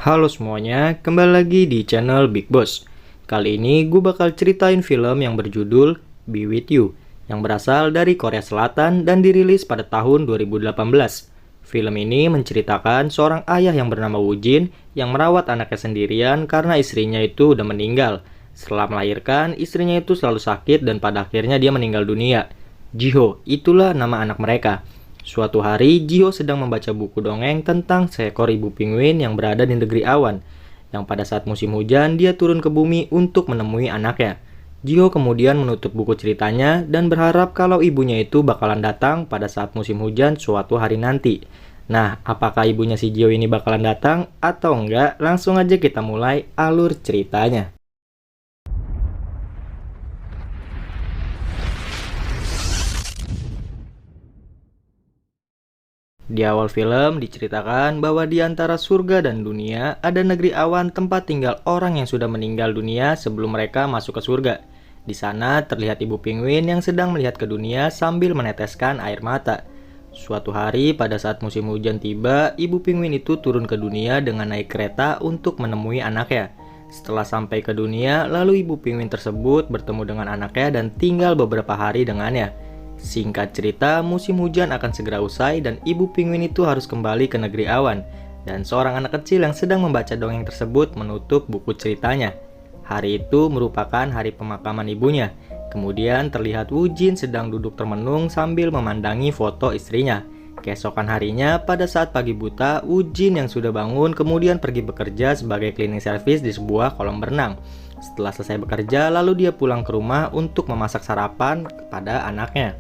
Halo semuanya, kembali lagi di channel Big Boss. Kali ini gue bakal ceritain film yang berjudul Be With You, yang berasal dari Korea Selatan dan dirilis pada tahun 2018. Film ini menceritakan seorang ayah yang bernama Woo Jin yang merawat anaknya sendirian karena istrinya itu udah meninggal. Setelah melahirkan, istrinya itu selalu sakit dan pada akhirnya dia meninggal dunia. Jiho, itulah nama anak mereka. Suatu hari, Jiho sedang membaca buku dongeng tentang seekor ibu penguin yang berada di negeri awan, yang pada saat musim hujan dia turun ke bumi untuk menemui anaknya. Jiho kemudian menutup buku ceritanya dan berharap kalau ibunya itu bakalan datang pada saat musim hujan suatu hari nanti. Nah, apakah ibunya si Jiho ini bakalan datang atau enggak? Langsung aja kita mulai alur ceritanya. Di awal film diceritakan bahwa di antara surga dan dunia ada negeri awan tempat tinggal orang yang sudah meninggal dunia sebelum mereka masuk ke surga. Di sana terlihat ibu penguin yang sedang melihat ke dunia sambil meneteskan air mata. Suatu hari pada saat musim hujan tiba, ibu penguin itu turun ke dunia dengan naik kereta untuk menemui anaknya. Setelah sampai ke dunia, lalu ibu penguin tersebut bertemu dengan anaknya dan tinggal beberapa hari dengannya. Singkat cerita, musim hujan akan segera usai dan ibu penguin itu harus kembali ke negeri awan. Dan seorang anak kecil yang sedang membaca dongeng tersebut menutup buku ceritanya. Hari itu merupakan hari pemakaman ibunya. Kemudian terlihat Woo Jin sedang duduk termenung sambil memandangi foto istrinya. Keesokan harinya, pada saat pagi buta, Woo Jin yang sudah bangun kemudian pergi bekerja sebagai cleaning service di sebuah kolam berenang. Setelah selesai bekerja, lalu dia pulang ke rumah untuk memasak sarapan kepada anaknya.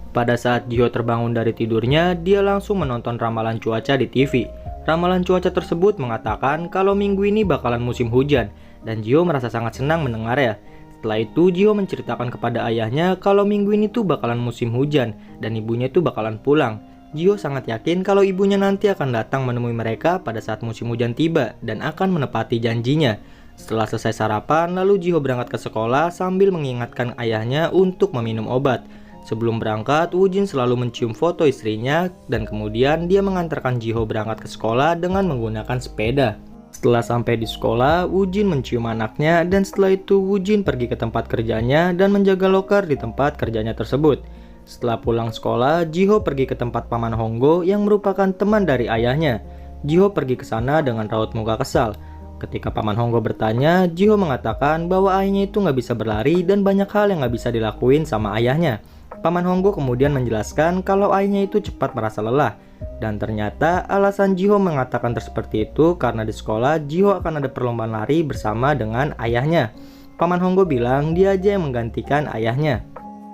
Pada saat Jiho terbangun dari tidurnya, dia langsung menonton ramalan cuaca di TV. Ramalan cuaca tersebut mengatakan kalau minggu ini bakalan musim hujan, dan Jiho merasa sangat senang mendengarnya. Setelah itu, Jiho menceritakan kepada ayahnya kalau minggu ini tuh bakalan musim hujan, dan ibunya tuh bakalan pulang. Jiho sangat yakin kalau ibunya nanti akan datang menemui mereka pada saat musim hujan tiba, dan akan menepati janjinya. Setelah selesai sarapan, lalu Jiho berangkat ke sekolah sambil mengingatkan ayahnya untuk meminum obat. Sebelum berangkat, Woo Jin selalu mencium foto istrinya dan kemudian dia mengantarkan Jiho berangkat ke sekolah dengan menggunakan sepeda. Setelah sampai di sekolah, Woo Jin mencium anaknya dan setelah itu Woo Jin pergi ke tempat kerjanya dan menjaga loker di tempat kerjanya tersebut. Setelah pulang sekolah, Jiho pergi ke tempat Paman Honggo yang merupakan teman dari ayahnya. Jiho pergi ke sana dengan raut muka kesal. Ketika Paman Honggo bertanya, Jiho mengatakan bahwa ayahnya itu nggak bisa berlari dan banyak hal yang nggak bisa dilakuin sama ayahnya. Paman Honggo kemudian menjelaskan kalau ayahnya itu cepat merasa lelah. Dan ternyata alasan Jiho mengatakan seperti itu karena di sekolah Jiho akan ada perlombaan lari bersama dengan ayahnya. Paman Honggo bilang dia aja yang menggantikan ayahnya.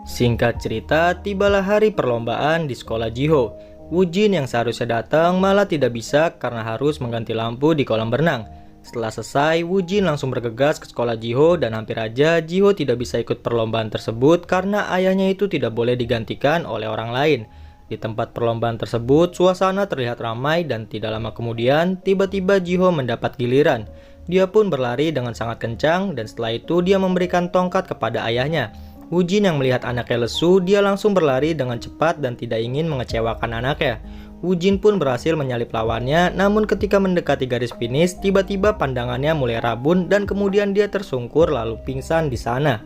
Singkat cerita, tibalah hari perlombaan di sekolah Jiho. Woo Jin yang seharusnya datang malah tidak bisa karena harus mengganti lampu di kolam berenang. Setelah selesai, Woo Jin langsung bergegas ke sekolah Jiho dan hampir aja Jiho tidak bisa ikut perlombaan tersebut karena ayahnya itu tidak boleh digantikan oleh orang lain. Di tempat perlombaan tersebut, suasana terlihat ramai dan tidak lama kemudian, tiba-tiba Jiho mendapat giliran. Dia pun berlari dengan sangat kencang dan setelah itu dia memberikan tongkat kepada ayahnya. Woo Jin yang melihat anaknya lesu, dia langsung berlari dengan cepat dan tidak ingin mengecewakan anaknya. Woo Jin pun berhasil menyalip lawannya, namun ketika mendekati garis finish, tiba-tiba pandangannya mulai rabun dan kemudian dia tersungkur lalu pingsan di sana.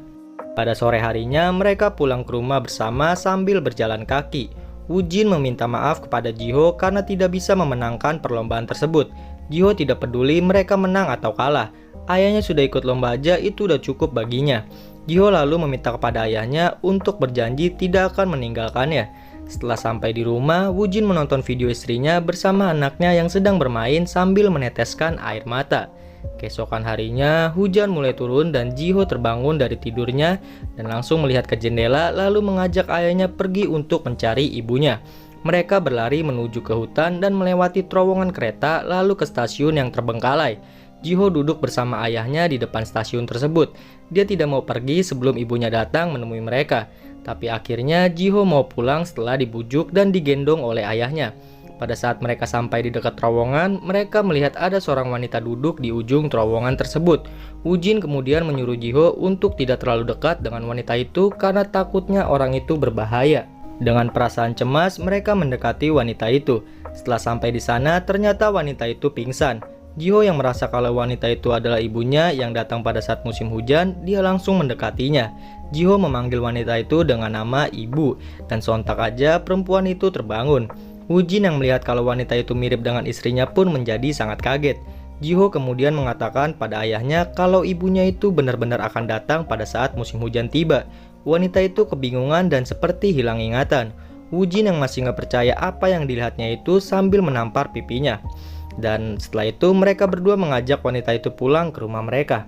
Pada sore harinya, mereka pulang ke rumah bersama sambil berjalan kaki. Woo Jin meminta maaf kepada Jiho karena tidak bisa memenangkan perlombaan tersebut. Jiho tidak peduli mereka menang atau kalah. Ayahnya sudah ikut lomba aja, itu udah cukup baginya. Jiho lalu meminta kepada ayahnya untuk berjanji tidak akan meninggalkannya. Setelah sampai di rumah, Woo Jin menonton video istrinya bersama anaknya yang sedang bermain sambil meneteskan air mata. Keesokan harinya, hujan mulai turun dan Jiho terbangun dari tidurnya dan langsung melihat ke jendela lalu mengajak ayahnya pergi untuk mencari ibunya. Mereka berlari menuju ke hutan dan melewati terowongan kereta lalu ke stasiun yang terbengkalai. Jiho duduk bersama ayahnya di depan stasiun tersebut. Dia tidak mau pergi sebelum ibunya datang menemui mereka. Tapi akhirnya Jiho mau pulang setelah dibujuk dan digendong oleh ayahnya. Pada saat mereka sampai di dekat terowongan, mereka melihat ada seorang wanita duduk di ujung terowongan tersebut. Woo Jin kemudian menyuruh Jiho untuk tidak terlalu dekat dengan wanita itu karena takutnya orang itu berbahaya. Dengan perasaan cemas, mereka mendekati wanita itu. Setelah sampai di sana, ternyata wanita itu pingsan. Jiho yang merasa kalau wanita itu adalah ibunya yang datang pada saat musim hujan, dia langsung mendekatinya. Jiho memanggil wanita itu dengan nama ibu, dan sontak aja perempuan itu terbangun. Woo-jin yang melihat kalau wanita itu mirip dengan istrinya pun menjadi sangat kaget. Jiho kemudian mengatakan pada ayahnya kalau ibunya itu benar-benar akan datang pada saat musim hujan tiba. Wanita itu kebingungan dan seperti hilang ingatan. Woo-jin yang masih nggak percaya apa yang dilihatnya itu sambil menampar pipinya. Dan setelah itu mereka berdua mengajak wanita itu pulang ke rumah mereka.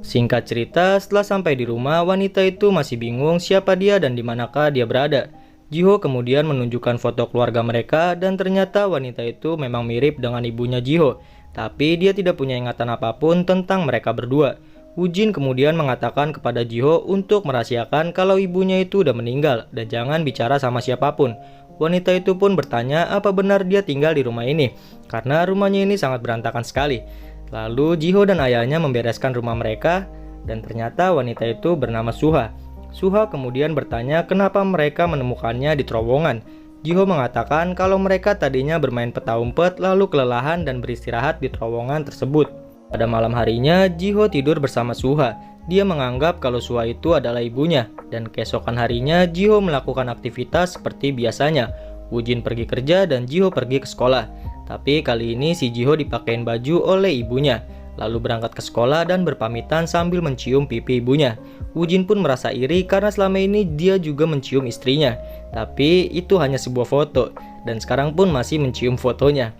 Singkat cerita, setelah sampai di rumah, wanita itu masih bingung siapa dia dan di manakah dia berada. Jiho kemudian menunjukkan foto keluarga mereka dan ternyata wanita itu memang mirip dengan ibunya Jiho. Tapi dia tidak punya ingatan apapun tentang mereka berdua. Woo-jin kemudian mengatakan kepada Jiho untuk merahasiakan kalau ibunya itu udah meninggal dan jangan bicara sama siapapun. Wanita itu pun bertanya apa benar dia tinggal di rumah ini, karena rumahnya ini sangat berantakan sekali. Lalu Jiho dan ayahnya membereskan rumah mereka, dan ternyata wanita itu bernama Suha. Suha kemudian bertanya kenapa mereka menemukannya di terowongan. Jiho mengatakan kalau mereka tadinya bermain peta umpet lalu kelelahan dan beristirahat di terowongan tersebut. Pada malam harinya, Jiho tidur bersama Suha. Dia menganggap kalau Suha itu adalah ibunya, dan keesokan harinya Jiho melakukan aktivitas seperti biasanya. Woo-jin pergi kerja dan Jiho pergi ke sekolah. Tapi kali ini si Jiho dipakein baju oleh ibunya, lalu berangkat ke sekolah dan berpamitan sambil mencium pipi ibunya. Woo-jin pun merasa iri karena selama ini dia juga mencium istrinya. Tapi itu hanya sebuah foto, dan sekarang pun masih mencium fotonya.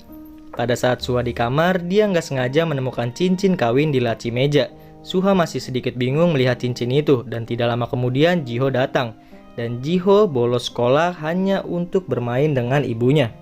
Pada saat Suha di kamar, dia nggak sengaja menemukan cincin kawin di laci meja. Suha masih sedikit bingung melihat cincin itu, dan tidak lama kemudian Jiho datang. Dan Jiho bolos sekolah hanya untuk bermain dengan ibunya.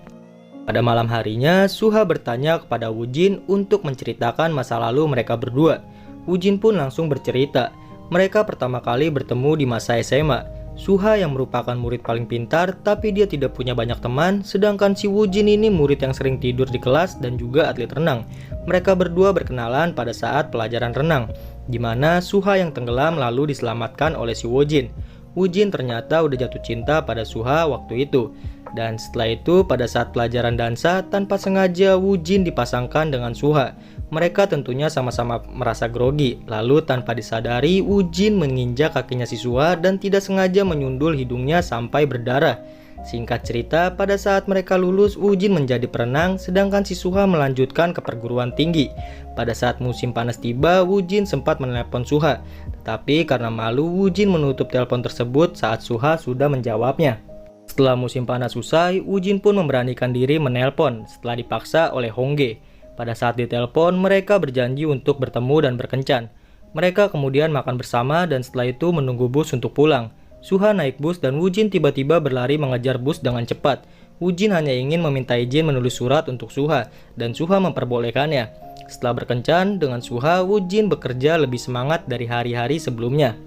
Pada malam harinya, Suha bertanya kepada Woo-jin untuk menceritakan masa lalu mereka berdua. Woo-jin pun langsung bercerita. Mereka pertama kali bertemu di masa SMA. Suha yang merupakan murid paling pintar, tapi dia tidak punya banyak teman, sedangkan si Woo-jin ini murid yang sering tidur di kelas dan juga atlet renang. Mereka berdua berkenalan pada saat pelajaran renang, di mana Suha yang tenggelam lalu diselamatkan oleh si Woo-jin. Woo-jin ternyata udah jatuh cinta pada Suha waktu itu. Dan setelah itu pada saat pelajaran dansa, tanpa sengaja Woo-jin dipasangkan dengan Suha. Mereka tentunya sama-sama merasa grogi. Lalu tanpa disadari Woo-jin menginjak kakinya si Suha dan tidak sengaja menyundul hidungnya sampai berdarah. Singkat cerita, pada saat mereka lulus, Woo-jin menjadi perenang, sedangkan si Suha melanjutkan ke perguruan tinggi. Pada saat musim panas tiba, Woo-jin sempat menelepon Suha. Tetapi karena malu, Woo-jin menutup telepon tersebut saat Suha sudah menjawabnya. Setelah musim panas usai, Woo-jin pun memberanikan diri menelpon setelah dipaksa oleh Hongge. Pada saat ditelepon, mereka berjanji untuk bertemu dan berkencan. Mereka kemudian makan bersama dan setelah itu menunggu bus untuk pulang. Suha naik bus dan Woo-jin tiba-tiba berlari mengejar bus dengan cepat. Woo-jin hanya ingin meminta izin menulis surat untuk Suha dan Suha memperbolehkannya. Setelah berkencan dengan Suha, Woo-jin bekerja lebih semangat dari hari-hari sebelumnya.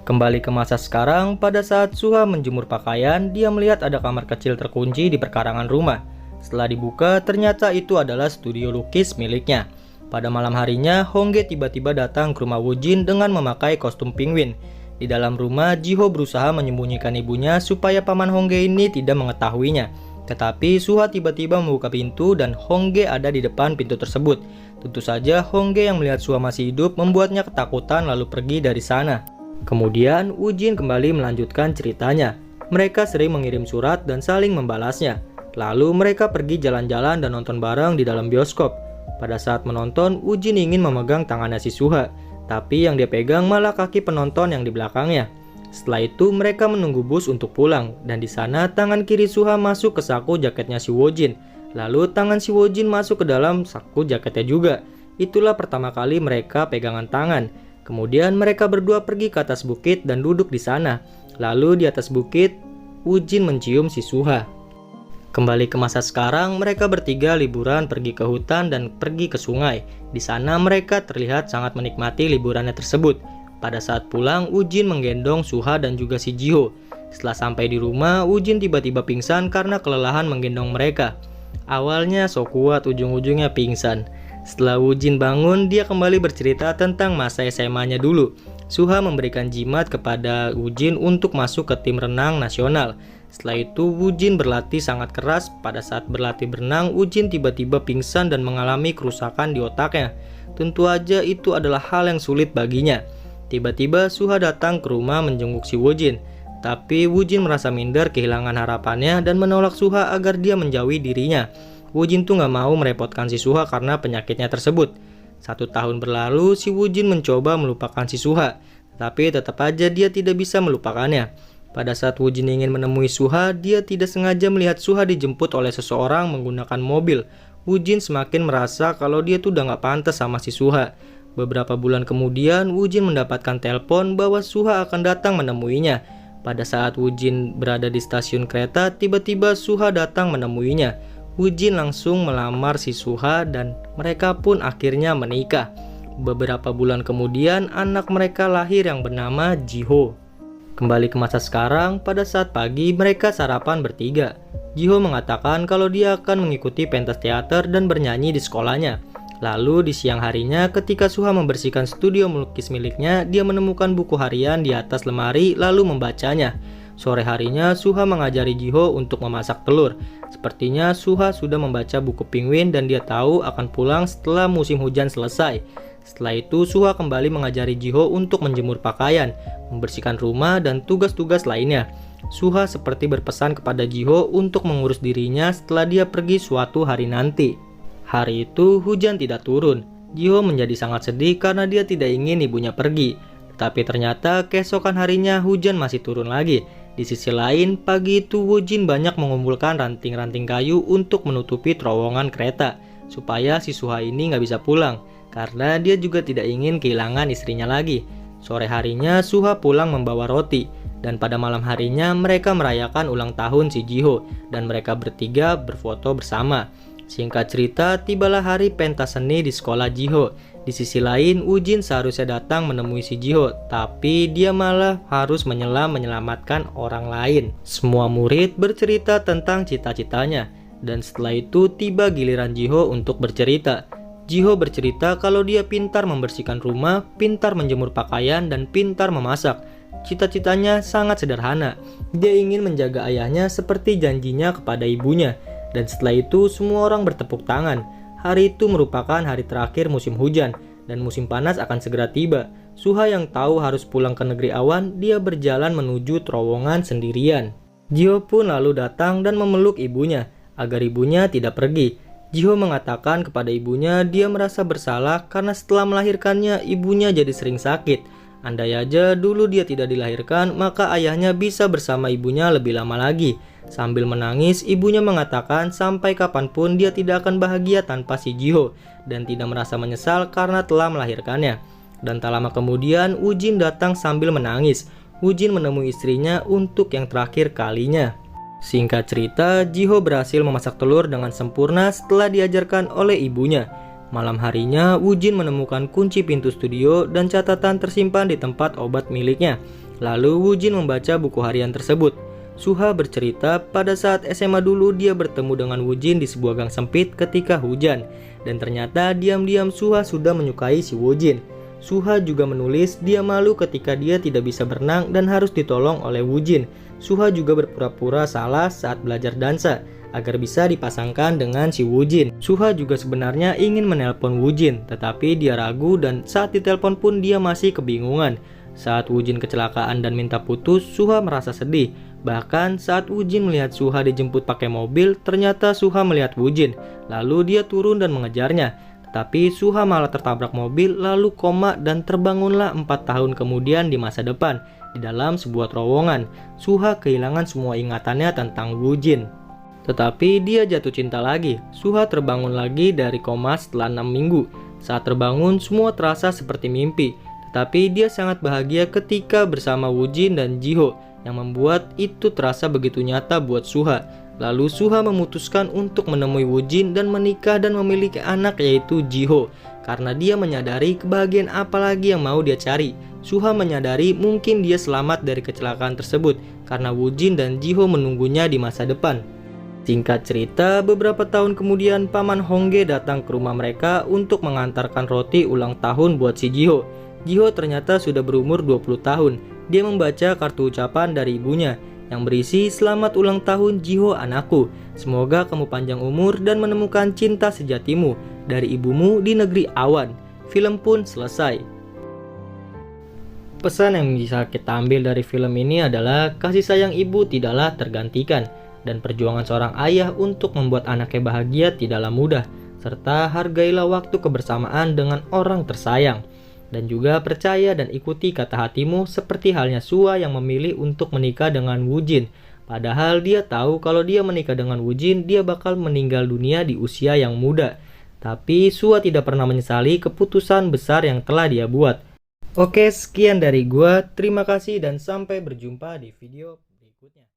Kembali ke masa sekarang, pada saat Suha menjemur pakaian, dia melihat ada kamar kecil terkunci di perkarangan rumah. Setelah dibuka, ternyata itu adalah studio lukis miliknya. Pada malam harinya, Hongge tiba-tiba datang ke rumah Woo-jin dengan memakai kostum penguin. Di dalam rumah, Jiho berusaha menyembunyikan ibunya supaya paman Hongge ini tidak mengetahuinya. Tetapi Suha tiba-tiba membuka pintu dan Hongge ada di depan pintu tersebut. Tentu saja Hongge yang melihat Suha masih hidup membuatnya ketakutan lalu pergi dari sana. Kemudian Woo-jin kembali melanjutkan ceritanya. Mereka sering mengirim surat dan saling membalasnya. Lalu mereka pergi jalan-jalan dan nonton bareng di dalam bioskop. Pada saat menonton, Woo-jin ingin memegang tangannya si Suha, tapi yang dia pegang malah kaki penonton yang di belakangnya. Setelah itu mereka menunggu bus untuk pulang, dan di sana tangan kiri Suha masuk ke saku jaketnya si Woo-jin. Lalu tangan si Woo-jin masuk ke dalam saku jaketnya juga. Itulah pertama kali mereka pegangan tangan. Kemudian mereka berdua pergi ke atas bukit dan duduk di sana. Lalu di atas bukit, Woo-jin mencium si Suha. Kembali ke masa sekarang, mereka bertiga liburan pergi ke hutan dan pergi ke sungai. Di sana mereka terlihat sangat menikmati liburannya tersebut. Pada saat pulang, Woo-jin menggendong Suha dan juga si Jiho. Setelah sampai di rumah, Woo-jin tiba-tiba pingsan karena kelelahan menggendong mereka. Awalnya sok kuat, ujung-ujungnya pingsan. Setelah Woo-jin bangun, dia kembali bercerita tentang masa SMA-nya dulu. Suha memberikan jimat kepada Woo-jin untuk masuk ke tim renang nasional. Setelah itu Woo-jin berlatih sangat keras. Pada saat berlatih berenang, Woo-jin tiba-tiba pingsan dan mengalami kerusakan di otaknya. Tentu aja itu adalah hal yang sulit baginya. Tiba-tiba Suha datang ke rumah menjenguk si Woo-jin. Tapi Woo-jin merasa minder kehilangan harapannya dan menolak Suha agar dia menjauhi dirinya. Woo-jin tuh gak mau merepotkan si Suha karena penyakitnya tersebut. 1 tahun berlalu, si Woo-jin mencoba melupakan si Suha. Tapi tetap aja dia tidak bisa melupakannya. Pada saat Woo-jin ingin menemui Suha, dia tidak sengaja melihat Suha dijemput oleh seseorang menggunakan mobil. Woo-jin semakin merasa kalau dia tuh udah gak pantas sama si Suha. Beberapa bulan kemudian, Woo-jin mendapatkan telepon bahwa Suha akan datang menemuinya. Pada saat Woo-jin berada di stasiun kereta, tiba-tiba Suha datang menemuinya. Woo-jin langsung melamar si Suha dan mereka pun akhirnya menikah. Beberapa bulan kemudian, anak mereka lahir yang bernama Ji-ho. Kembali ke masa sekarang, pada saat pagi mereka sarapan bertiga. Ji-ho mengatakan kalau dia akan mengikuti pentas teater dan bernyanyi di sekolahnya. Lalu di siang harinya ketika Suha membersihkan studio melukis miliknya, dia menemukan buku harian di atas lemari lalu membacanya. Sore harinya Suha mengajari Ji-ho untuk memasak telur. Sepertinya Suha sudah membaca buku Penguin dan dia tahu akan pulang setelah musim hujan selesai. Setelah itu Suha kembali mengajari Ji-ho untuk menjemur pakaian, membersihkan rumah dan tugas-tugas lainnya. Suha seperti berpesan kepada Ji-ho untuk mengurus dirinya setelah dia pergi suatu hari nanti. Hari itu hujan tidak turun. Ji-ho menjadi sangat sedih karena dia tidak ingin ibunya pergi. Tetapi ternyata keesokan harinya hujan masih turun lagi. Di sisi lain, pagi itu Woo-jin banyak mengumpulkan ranting-ranting kayu untuk menutupi terowongan kereta, supaya si Suha ini nggak bisa pulang, karena dia juga tidak ingin kehilangan istrinya lagi. Sore harinya Suha pulang membawa roti, dan pada malam harinya mereka merayakan ulang tahun si Ji-ho, dan mereka bertiga berfoto bersama. Singkat cerita, tibalah hari pentas seni di sekolah Ji-ho. Di sisi lain, Woo-jin seharusnya datang menemui si Ji-ho, tapi dia malah harus menyelamatkan orang lain. Semua murid bercerita tentang cita-citanya, dan setelah itu tiba giliran Ji-ho untuk bercerita. Ji-ho bercerita kalau dia pintar membersihkan rumah, pintar menjemur pakaian, dan pintar memasak. Cita-citanya sangat sederhana. Dia ingin menjaga ayahnya seperti janjinya kepada ibunya. Dan setelah itu semua orang bertepuk tangan. Hari itu merupakan hari terakhir musim hujan dan musim panas akan segera tiba. Suha yang tahu harus pulang ke negeri awan, dia berjalan menuju terowongan sendirian. Ji-ho pun lalu datang dan memeluk ibunya agar ibunya tidak pergi. Ji-ho mengatakan kepada ibunya dia merasa bersalah karena setelah melahirkannya ibunya jadi sering sakit. Andai aja dulu dia tidak dilahirkan, maka ayahnya bisa bersama ibunya lebih lama lagi. Sambil menangis, ibunya mengatakan sampai kapanpun dia tidak akan bahagia tanpa si Ji-ho dan tidak merasa menyesal karena telah melahirkannya. Dan tak lama kemudian, Woo-jin datang sambil menangis. Woo-jin menemui istrinya untuk yang terakhir kalinya. Singkat cerita, Ji-ho berhasil memasak telur dengan sempurna setelah diajarkan oleh ibunya. Malam harinya, Woo-jin menemukan kunci pintu studio dan catatan tersimpan di tempat obat miliknya. Lalu Woo-jin membaca buku harian tersebut. Suha bercerita pada saat SMA dulu dia bertemu dengan Woo-jin di sebuah gang sempit ketika hujan. Dan ternyata diam-diam Suha sudah menyukai si Woo-jin. Suha juga menulis dia malu ketika dia tidak bisa berenang dan harus ditolong oleh Woo-jin. Suha juga berpura-pura salah saat belajar dansa agar bisa dipasangkan dengan si Woo-jin. Suha juga sebenarnya ingin menelpon Woo-jin, tetapi dia ragu dan saat ditelepon pun dia masih kebingungan. Saat Woo-jin kecelakaan dan minta putus, Suha merasa sedih. Bahkan saat Woo-jin melihat Suha dijemput pakai mobil, ternyata Suha melihat Woo-jin. Lalu dia turun dan mengejarnya. Tetapi Suha malah tertabrak mobil lalu koma dan terbangunlah 4 tahun kemudian di masa depan. Di dalam sebuah terowongan, Suha kehilangan semua ingatannya tentang Woo-jin. Tetapi dia jatuh cinta lagi. Suha terbangun lagi dari koma setelah 6 minggu. Saat terbangun semua terasa seperti mimpi. Tetapi dia sangat bahagia ketika bersama Woo-jin dan Ji-ho yang membuat itu terasa begitu nyata buat Suha. Lalu Suha memutuskan untuk menemui Woo-jin dan menikah dan memiliki anak yaitu Ji-ho. Karena dia menyadari kebahagiaan apa lagi yang mau dia cari. Suha menyadari mungkin dia selamat dari kecelakaan tersebut karena Woo-jin dan Ji-ho menunggunya di masa depan. Singkat cerita, beberapa tahun kemudian Paman Hongge datang ke rumah mereka untuk mengantarkan roti ulang tahun buat si Ji-ho. Ji-ho ternyata sudah berumur 20 tahun. Dia membaca kartu ucapan dari ibunya. yang berisi "Selamat ulang tahun Jiho anakku. Semoga kamu panjang umur dan menemukan cinta sejatimu dari ibumu di negeri awan." Film pun selesai. Pesan yang bisa kita ambil dari film ini adalah kasih sayang ibu tidaklah tergantikan, dan perjuangan seorang ayah untuk membuat anaknya bahagia tidaklah mudah, serta hargailah waktu kebersamaan dengan orang tersayang. Dan juga percaya dan ikuti kata hatimu, seperti halnya Sua yang memilih untuk menikah dengan Woo-jin. Padahal dia tahu kalau dia menikah dengan Woo-jin, dia bakal meninggal dunia di usia yang muda. Tapi Sua tidak pernah menyesali keputusan besar yang telah dia buat. Oke, sekian dari gua. Terima kasih dan sampai berjumpa di video berikutnya.